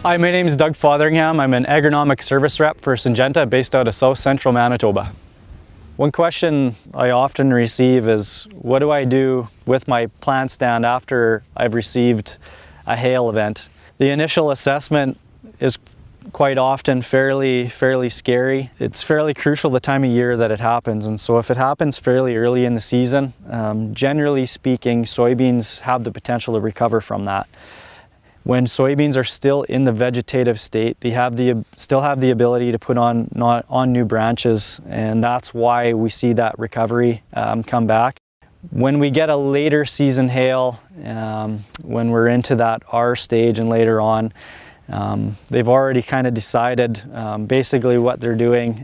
Hi, my name is Doug Fotheringham. I'm an agronomic service rep for Syngenta based out of South Central Manitoba. One question I often receive is, what do I do with my plant stand after I've received a hail event? The initial assessment is quite often fairly scary. It's fairly crucial the time of year that it happens, and so if it happens fairly early in the season, generally speaking, soybeans have the potential to recover from that. When soybeans are still in the vegetative state, they still have the ability to put on new branches, and that's why we see that recovery come back. When we get a later season hail, when we're into that R stage and later on, they've already kind of decided basically what they're doing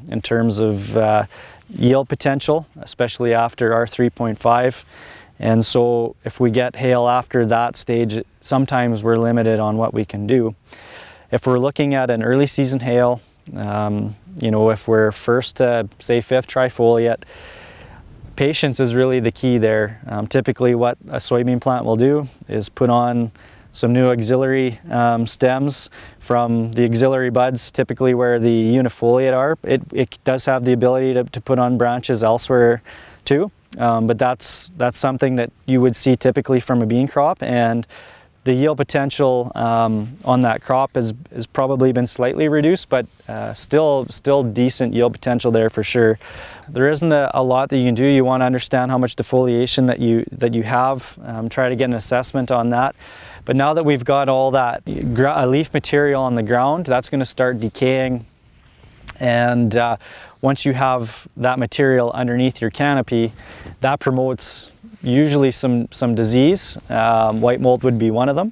in terms of yield potential, especially after R3.5. And so if we get hail after that stage, sometimes we're limited on what we can do. If we're looking at an early season hail, if we're first to say fifth trifoliate, patience is really the key there. Typically what a soybean plant will do is put on some new auxiliary stems from the auxiliary buds, typically where the unifoliate are. It does have the ability to put on branches elsewhere too. But that's something that you would see typically from a bean crop, and the yield potential on that crop has probably been slightly reduced, but still decent yield potential there for sure. There isn't a lot that you can do. You want to understand how much defoliation that you have, try to get an assessment on that. But now that we've got all that leaf material on the ground, that's going to start decaying, and once you have that material underneath your canopy, that promotes usually some disease. White mold would be one of them.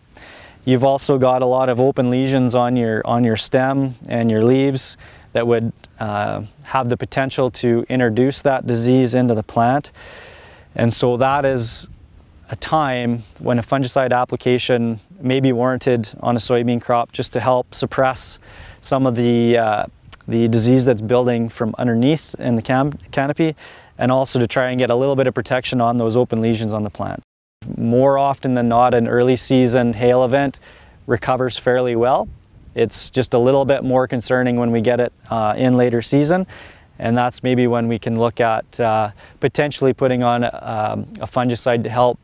You've also got a lot of open lesions on your stem and your leaves that would have the potential to introduce that disease into the plant. And so that is a time when a fungicide application may be warranted on a soybean crop, just to help suppress some of the disease that's building from underneath in the canopy, and also to try and get a little bit of protection on those open lesions on the plant. More often than not, an early season hail event recovers fairly well. It's just a little bit more concerning when we get it in later season, and that's maybe when we can look at potentially putting on a fungicide to help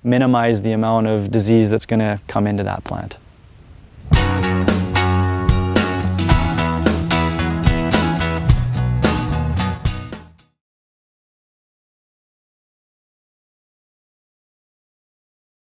minimize the amount of disease that's going to come into that plant.